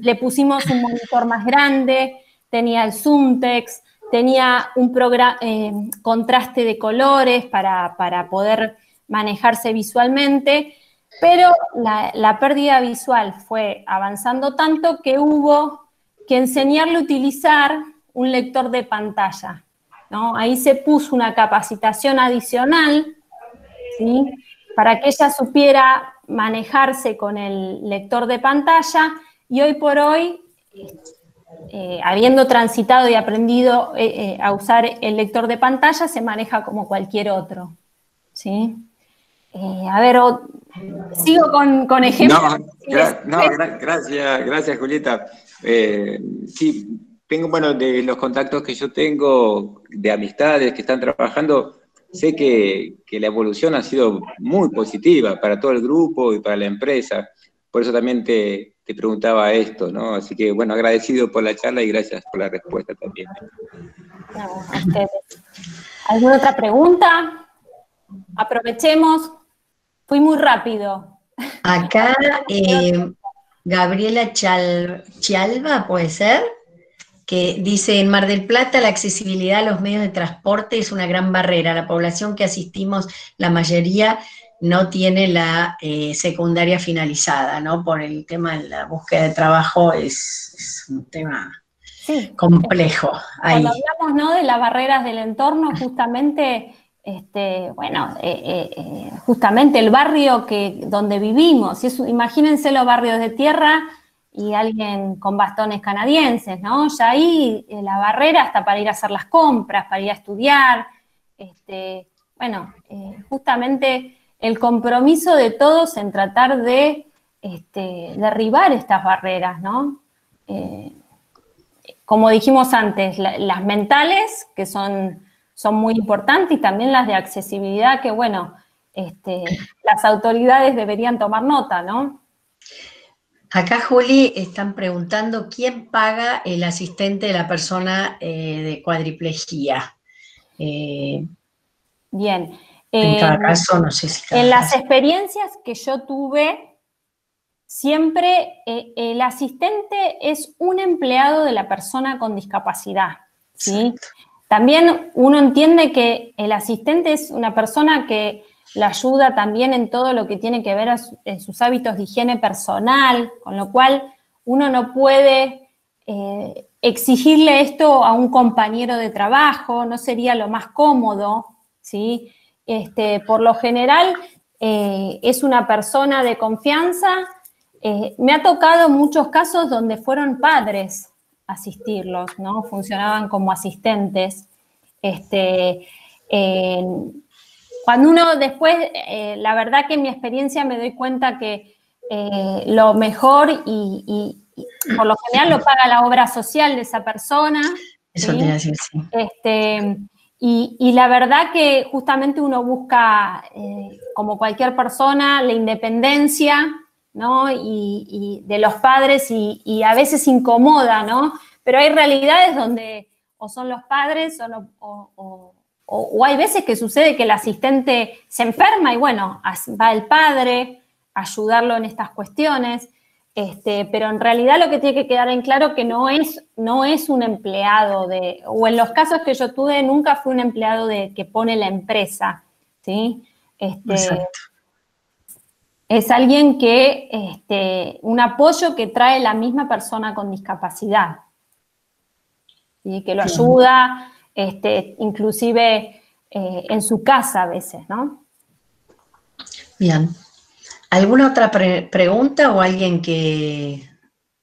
[SPEAKER 2] le pusimos un monitor más grande, tenía el Zoomtext, tenía un contraste de colores para poder manejarse visualmente, pero la pérdida visual fue avanzando tanto que hubo que enseñarle a utilizar un lector de pantalla, ¿no? Ahí se puso una capacitación adicional, ¿sí? Para que ella supiera manejarse con el lector de pantalla, y hoy por hoy, habiendo transitado y aprendido a usar el lector de pantalla, se maneja como cualquier otro, ¿sí? A ver, sigo con ejemplos.
[SPEAKER 6] Gracias, Julieta. Sí, tengo, bueno, de los contactos que yo tengo, de amistades que están trabajando, sé que la evolución ha sido muy positiva para todo el grupo y para la empresa. Por eso también te preguntaba esto, ¿no? Así que, bueno, agradecido por la charla y gracias por la respuesta también.
[SPEAKER 2] No, a ustedes. ¿Alguna otra pregunta? Aprovechemos. Fui muy rápido.
[SPEAKER 1] Acá, Gabriela Chialba, ¿puede ser? Que dice, en Mar del Plata la accesibilidad a los medios de transporte es una gran barrera. La población que asistimos, la mayoría no tiene la secundaria finalizada, ¿no? Por el tema de la búsqueda de trabajo es un tema complejo.
[SPEAKER 2] Cuando hablamos, ¿no?, de las barreras del entorno, justamente, justamente el barrio donde vivimos, imagínense los barrios de tierra y alguien con bastones canadienses, ¿no? Ya ahí la barrera hasta para ir a hacer las compras, para ir a estudiar, justamente el compromiso de todos en tratar de derribar estas barreras, ¿no? Como dijimos antes, las mentales, que son muy importantes, y también las de accesibilidad, que bueno, las autoridades deberían tomar nota, ¿no?
[SPEAKER 1] Acá, Juli, están preguntando quién paga el asistente de la persona de cuadriplegia.
[SPEAKER 2] Bien.
[SPEAKER 1] En cada caso, no sé si
[SPEAKER 2] en las experiencias que yo tuve, siempre el asistente es un empleado de la persona con discapacidad, ¿sí? También uno entiende que el asistente es una persona que la ayuda también en todo lo que tiene que ver en sus hábitos de higiene personal, con lo cual uno no puede exigirle esto a un compañero de trabajo, no sería lo más cómodo, ¿sí? Por lo general es una persona de confianza. Me ha tocado muchos casos donde fueron padres asistirlos, ¿no? Funcionaban como asistentes. Cuando uno después, la verdad que en mi experiencia me doy cuenta que lo mejor y por lo general lo paga la obra social de esa persona.
[SPEAKER 1] Eso te iba a decir, sí.
[SPEAKER 2] Y la verdad que justamente uno busca, como cualquier persona, la independencia, ¿no? Y de los padres y a veces incomoda, ¿no? Pero hay realidades donde o son los padres o hay veces que sucede que el asistente se enferma y bueno, va el padre a ayudarlo en estas cuestiones, pero en realidad lo que tiene que quedar en claro que no es un empleado o en los casos que yo tuve nunca fue un empleado que pone la empresa, ¿sí?
[SPEAKER 1] Exacto.
[SPEAKER 2] Es alguien un apoyo que trae la misma persona con discapacidad, y que lo ayuda, inclusive en su casa a veces, ¿no?
[SPEAKER 1] Bien. ¿Alguna otra pregunta o alguien que...?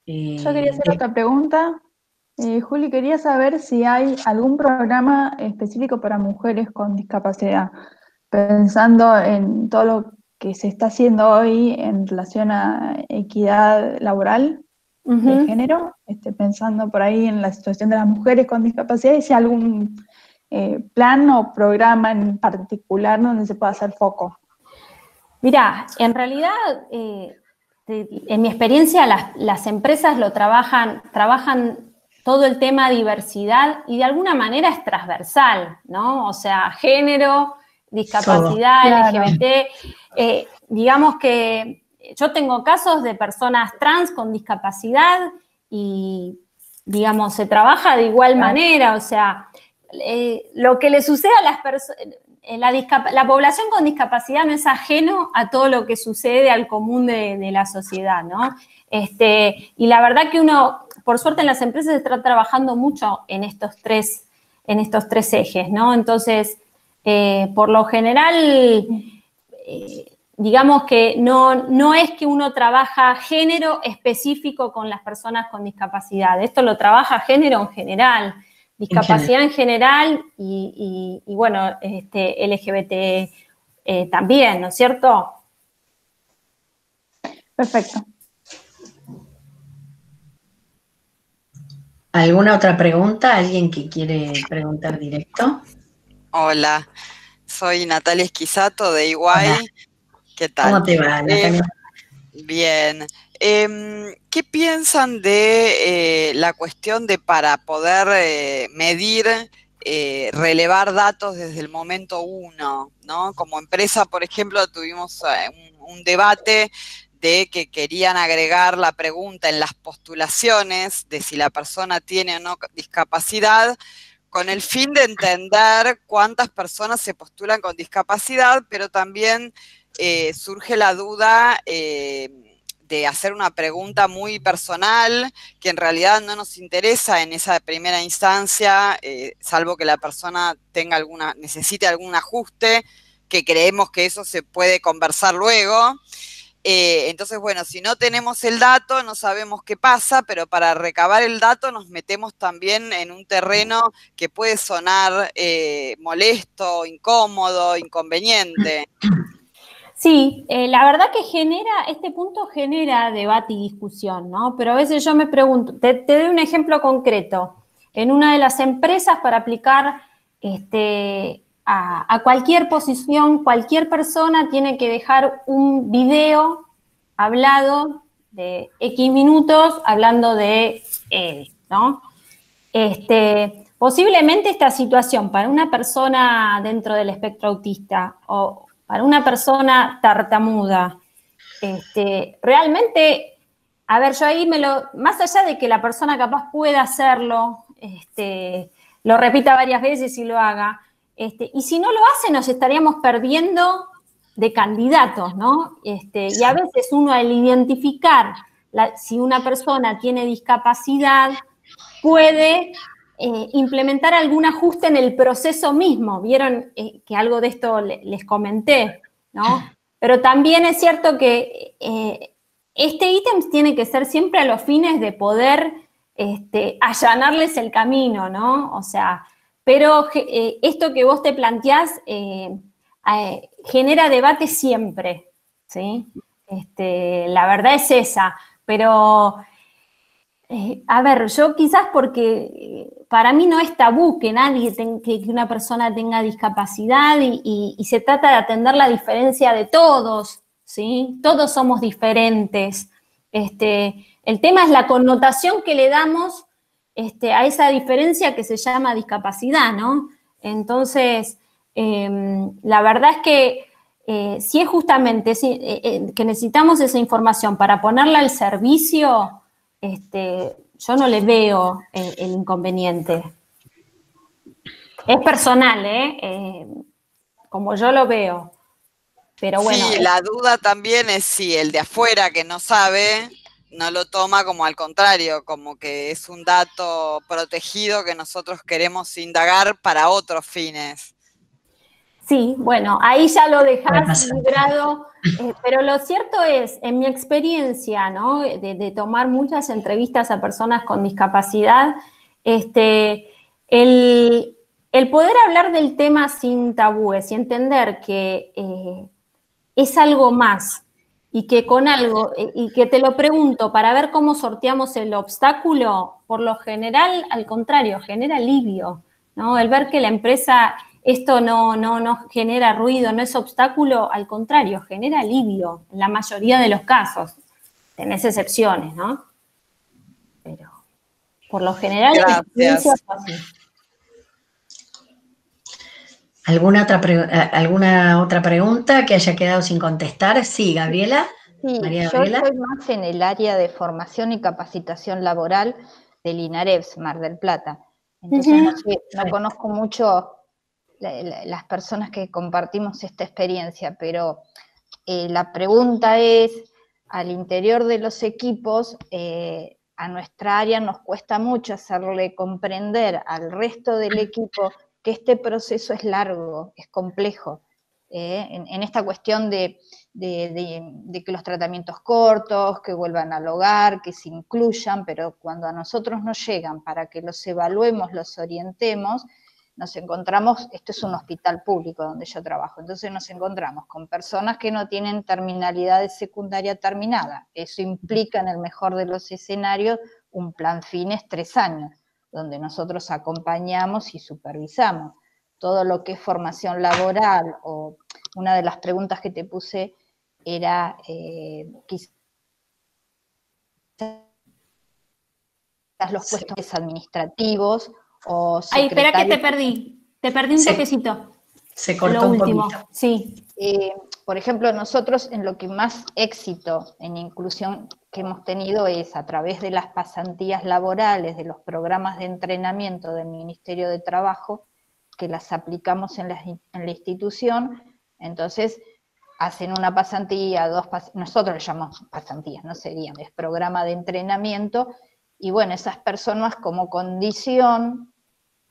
[SPEAKER 5] Yo quería hacer otra pregunta. Juli, quería saber si hay algún programa específico para mujeres con discapacidad, pensando en todo lo que se está haciendo hoy en relación a equidad laboral de género, pensando por ahí en la situación de las mujeres con discapacidad, y si hay algún plan o programa en particular donde se pueda hacer foco.
[SPEAKER 2] Mirá, en realidad, en mi experiencia, las empresas trabajan todo el tema diversidad y de alguna manera es transversal, ¿no? O sea, género, discapacidad, LGBT, digamos que yo tengo casos de personas trans con discapacidad y, digamos, se trabaja de igual manera, o sea, lo que le sucede a las personas, la población con discapacidad no es ajeno a todo lo que sucede al común de la sociedad, ¿no? Y la verdad que uno, por suerte en las empresas está trabajando mucho en estos tres ejes, ¿no? Entonces, por lo general, digamos que no es que uno trabaja género específico con las personas con discapacidad, esto lo trabaja género en general, discapacidad en general y bueno, LGBT también, ¿no es cierto?
[SPEAKER 5] Perfecto.
[SPEAKER 1] ¿Alguna otra pregunta? ¿Alguien que quiere preguntar directo?
[SPEAKER 7] Hola, soy Natalia Esquisato de Iguay.
[SPEAKER 1] Hola.
[SPEAKER 7] ¿Qué tal?
[SPEAKER 1] ¿Cómo te va, Natalia?
[SPEAKER 7] Bien. ¿Qué piensan de la cuestión de para poder medir, relevar datos desde el momento uno, ¿no? Como empresa, por ejemplo, tuvimos un debate de que querían agregar la pregunta en las postulaciones de si la persona tiene o no discapacidad, con el fin de entender cuántas personas se postulan con discapacidad, pero también surge la duda de hacer una pregunta muy personal, que en realidad no nos interesa en esa primera instancia, salvo que la persona necesite algún ajuste, que creemos que eso se puede conversar luego. Entonces, bueno, si no tenemos el dato, no sabemos qué pasa, pero para recabar el dato nos metemos también en un terreno que puede sonar molesto, incómodo, inconveniente.
[SPEAKER 2] Sí, la verdad que este punto genera debate y discusión, ¿no? Pero a veces yo me pregunto, te doy un ejemplo concreto. En una de las empresas para aplicar a cualquier posición, cualquier persona tiene que dejar un video hablado de X minutos hablando de él, ¿no? Posiblemente esta situación para una persona dentro del espectro autista o para una persona tartamuda, realmente, a ver, yo ahí más allá de que la persona capaz pueda hacerlo, lo repita varias veces y lo haga, y si no lo hace nos estaríamos perdiendo de candidatos, ¿no? Y a veces uno al identificar si una persona tiene discapacidad puede implementar algún ajuste en el proceso mismo. Vieron que algo de esto les comenté, ¿no? Pero también es cierto que este ítem tiene que ser siempre a los fines de poder allanarles el camino, ¿no? O sea, pero esto que vos te planteás genera debate siempre, ¿sí? La verdad es esa, pero a ver, yo quizás porque para mí no es tabú que que una persona tenga discapacidad y se trata de atender la diferencia de todos, ¿sí? Todos somos diferentes. El tema es la connotación que le damos a esa diferencia que se llama discapacidad, ¿no? Entonces, la verdad es que si es justamente que necesitamos esa información para ponerla al servicio, yo no le veo el inconveniente. Es personal, como yo lo veo. Pero bueno.
[SPEAKER 7] Sí, la duda también es si el de afuera que no sabe, no lo toma como al contrario, como que es un dato protegido que nosotros queremos indagar para otros fines.
[SPEAKER 2] Sí, bueno, ahí ya lo dejás librado, pero lo cierto es, en mi experiencia, ¿no? De tomar muchas entrevistas a personas con discapacidad, el poder hablar del tema sin tabúes y entender que es algo más y que con algo, y que te lo pregunto para ver cómo sorteamos el obstáculo, por lo general, al contrario, genera alivio, ¿no? El ver que la empresa... Esto no genera ruido, no es obstáculo, al contrario, genera alivio en la mayoría de los casos. Tenés excepciones, ¿no? Pero por lo general es así.
[SPEAKER 1] ¿Alguna otra pregunta que haya quedado sin contestar? Sí, Gabriela.
[SPEAKER 8] Sí,
[SPEAKER 1] María
[SPEAKER 8] yo
[SPEAKER 1] Gabriela.
[SPEAKER 8] estoy más en el área de formación y capacitación laboral del INAREVS, Mar del Plata. Entonces no conozco mucho las personas que compartimos esta experiencia, pero la pregunta es, al interior de los equipos, a nuestra área nos cuesta mucho hacerle comprender al resto del equipo que este proceso es largo, es complejo, en esta cuestión de que los tratamientos cortos, que vuelvan al hogar, que se incluyan, pero cuando a nosotros nos llegan para que los evaluemos, los orientemos, nos encontramos, esto es un hospital público donde yo trabajo, entonces nos encontramos con personas que no tienen terminalidad de secundaria terminada. Eso implica, en el mejor de los escenarios, un plan fines 3 años. donde nosotros acompañamos y supervisamos. Todo lo que es formación laboral, o una de las preguntas que te puse era quizás los puestos administrativos o secretarios.
[SPEAKER 2] Ay, espera que te perdí un toquecito.
[SPEAKER 1] Se cortó un poquito.
[SPEAKER 2] Sí.
[SPEAKER 8] Por ejemplo, nosotros en lo que más éxito en inclusión que hemos tenido es a través de las pasantías laborales, de los programas de entrenamiento del Ministerio de Trabajo, que las aplicamos en la institución. Entonces hacen una pasantía, nosotros le llamamos pasantías, no serían, es programa de entrenamiento, y bueno, esas personas como condición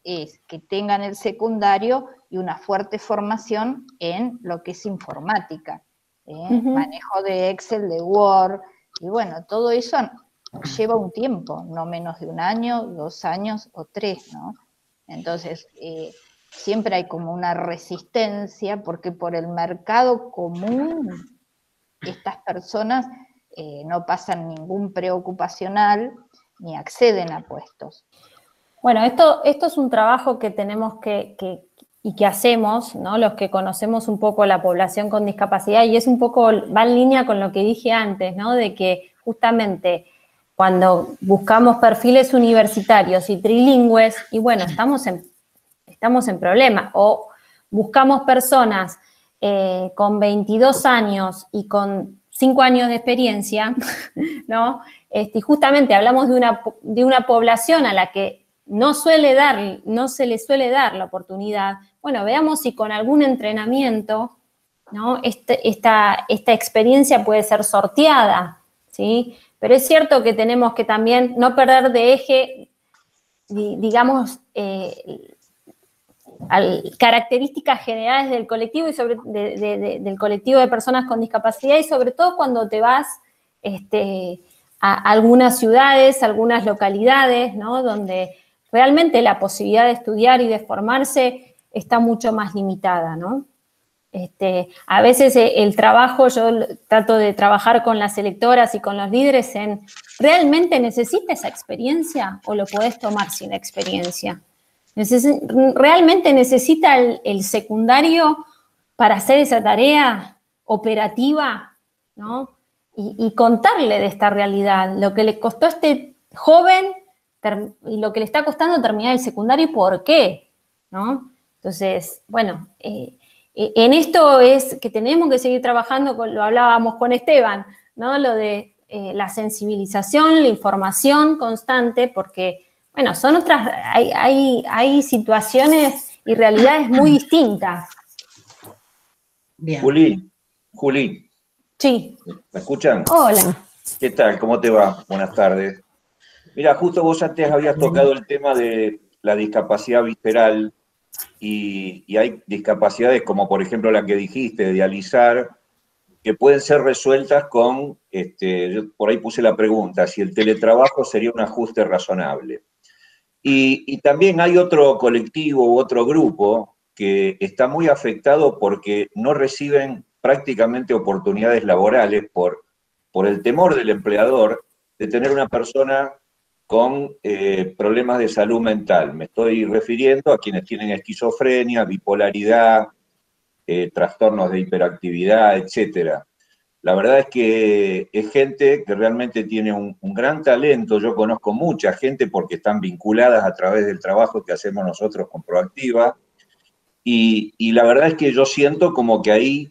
[SPEAKER 8] es que tengan el secundario y una fuerte formación en lo que es informática, manejo de Excel, de Word, y bueno, todo eso lleva un tiempo, no menos de 1 año, 2 años o 3, ¿no? Entonces, siempre hay como una resistencia, porque por el mercado común, estas personas no pasan ningún preocupacional, ni acceden a puestos.
[SPEAKER 2] Bueno, esto es un trabajo que tenemos y que hacemos, ¿no? Los que conocemos un poco la población con discapacidad, y es un poco, va en línea con lo que dije antes, ¿no? De que justamente cuando buscamos perfiles universitarios y trilingües, y bueno, estamos en problemas, o buscamos personas con 22 años y con 5 años de experiencia, ¿no? Y justamente hablamos de una población a la que no se le suele dar la oportunidad. Bueno, veamos si con algún entrenamiento, ¿no? esta experiencia puede ser sorteada, ¿sí? Pero es cierto que tenemos que también no perder de eje, digamos, características generales del colectivo y del colectivo de personas con discapacidad, y sobre todo cuando te vas a algunas ciudades, algunas localidades, ¿no? Donde realmente la posibilidad de estudiar y de formarse está mucho más limitada, ¿no? A veces el trabajo, yo trato de trabajar con las selectoras y con los líderes en, ¿realmente necesita esa experiencia o lo podés tomar sin experiencia? ¿Realmente necesita el secundario para hacer esa tarea operativa, ¿no? Y contarle de esta realidad, lo que le costó a este joven y lo que le está costando terminar el secundario y por qué, ¿no? Entonces, bueno, en esto es que tenemos que seguir trabajando, lo hablábamos con Esteban, ¿no? Lo de la sensibilización, la información constante, porque, bueno, son otras, hay situaciones y realidades muy distintas.
[SPEAKER 1] Bien.
[SPEAKER 9] Juli.
[SPEAKER 2] Sí.
[SPEAKER 9] ¿Me escuchan?
[SPEAKER 2] Hola.
[SPEAKER 9] ¿Qué tal? ¿Cómo te va? Buenas tardes. Mira, justo vos antes habías tocado el tema de la discapacidad visceral y hay discapacidades como por ejemplo la que dijiste, de dializar, que pueden ser resueltas con, yo por ahí puse la pregunta, si el teletrabajo sería un ajuste razonable. Y también hay otro colectivo u otro grupo que está muy afectado porque no reciben prácticamente oportunidades laborales por el temor del empleador de tener una persona con problemas de salud mental. Me estoy refiriendo a quienes tienen esquizofrenia, bipolaridad, trastornos de hiperactividad, etc. La verdad es que es gente que realmente tiene un gran talento. Yo conozco mucha gente porque están vinculadas a través del trabajo que hacemos nosotros con Proactiva, y la verdad es que yo siento como que ahí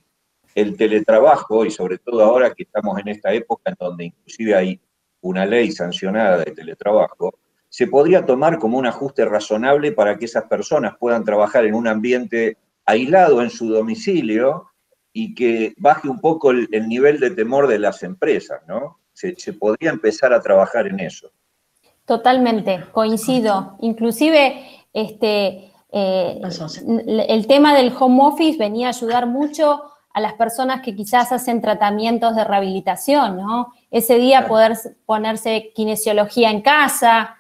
[SPEAKER 9] el teletrabajo, y sobre todo ahora que estamos en esta época en donde inclusive hay una ley sancionada de teletrabajo, se podría tomar como un ajuste razonable para que esas personas puedan trabajar en un ambiente aislado en su domicilio y que baje un poco el nivel de temor de las empresas, ¿no? Se podría empezar a trabajar en eso.
[SPEAKER 2] Totalmente, coincido. Inclusive el tema del home office venía a ayudar mucho a las personas que quizás hacen tratamientos de rehabilitación, ¿no? Ese día poder ponerse kinesiología en casa,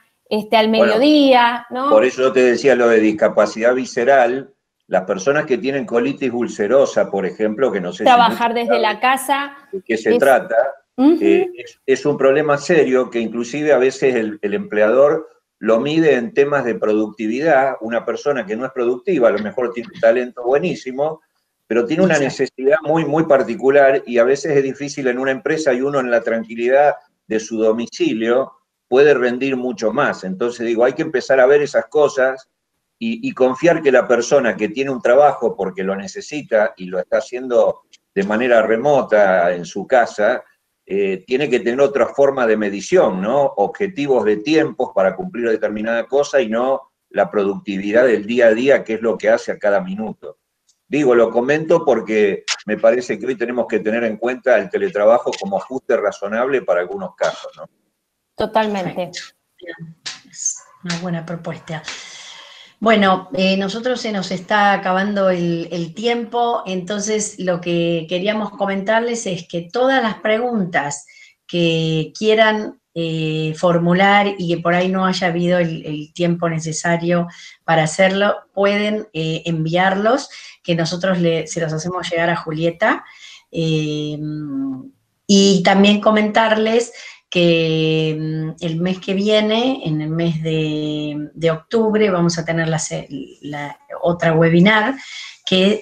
[SPEAKER 2] al mediodía, ¿no?
[SPEAKER 9] Por eso yo te decía lo de discapacidad visceral, las personas que tienen colitis ulcerosa, por ejemplo, que no sé
[SPEAKER 2] trabajar desde la casa.
[SPEAKER 9] ¿De qué se trata? Es un problema serio que inclusive a veces el empleador lo mide en temas de productividad. Una persona que no es productiva, a lo mejor tiene un talento buenísimo, pero tiene una necesidad muy, muy particular y a veces es difícil en una empresa y uno en la tranquilidad de su domicilio puede rendir mucho más. Entonces digo, hay que empezar a ver esas cosas y confiar que la persona que tiene un trabajo porque lo necesita y lo está haciendo de manera remota en su casa, tiene que tener otra forma de medición, ¿no? Objetivos de tiempos para cumplir determinada cosa y no la productividad del día a día, que es lo que hace a cada minuto. Digo, lo comento porque me parece que hoy tenemos que tener en cuenta el teletrabajo como ajuste razonable para algunos casos, ¿no?
[SPEAKER 2] Totalmente.
[SPEAKER 1] Es una buena propuesta. Bueno, nosotros se nos está acabando el tiempo, entonces lo que queríamos comentarles es que todas las preguntas que quieran formular y que por ahí no haya habido el tiempo necesario para hacerlo, pueden enviarlos, que nosotros se los hacemos llegar a Julieta. Y también comentarles que el mes que viene, en el mes de octubre, vamos a tener la otra webinar que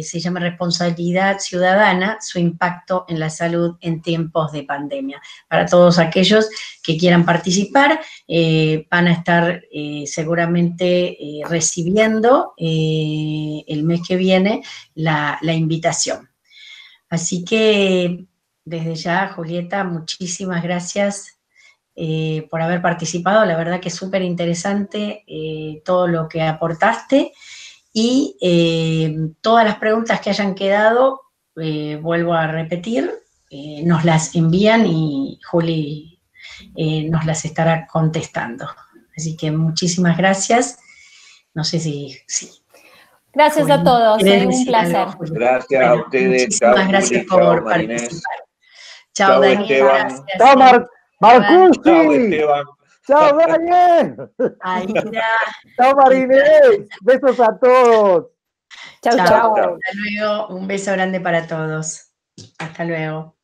[SPEAKER 1] se llama Responsabilidad Ciudadana, su impacto en la salud en tiempos de pandemia. Para todos aquellos que quieran participar, van a estar seguramente recibiendo el mes que viene la invitación. Así que desde ya, Julieta, muchísimas gracias por haber participado. La verdad que es súper interesante todo lo que aportaste y todas las preguntas que hayan quedado, vuelvo a repetir, nos las envían y Juli nos las estará contestando. Así que muchísimas gracias. No sé si
[SPEAKER 2] gracias
[SPEAKER 1] Juli,
[SPEAKER 2] a todos, un placer.
[SPEAKER 1] algo,
[SPEAKER 9] Gracias a ustedes.
[SPEAKER 1] Muchísimas gracias por participar. Chao, Daniel.
[SPEAKER 9] Esteban.
[SPEAKER 1] Gracias.
[SPEAKER 3] Chao, Marcucci.
[SPEAKER 9] Chao, Esteban.
[SPEAKER 3] Chao, Daniel.
[SPEAKER 1] Aida.
[SPEAKER 3] Chao, Marinés. Besos a todos.
[SPEAKER 2] Chao, chao.
[SPEAKER 1] Hasta luego. Un beso grande para todos. Hasta luego.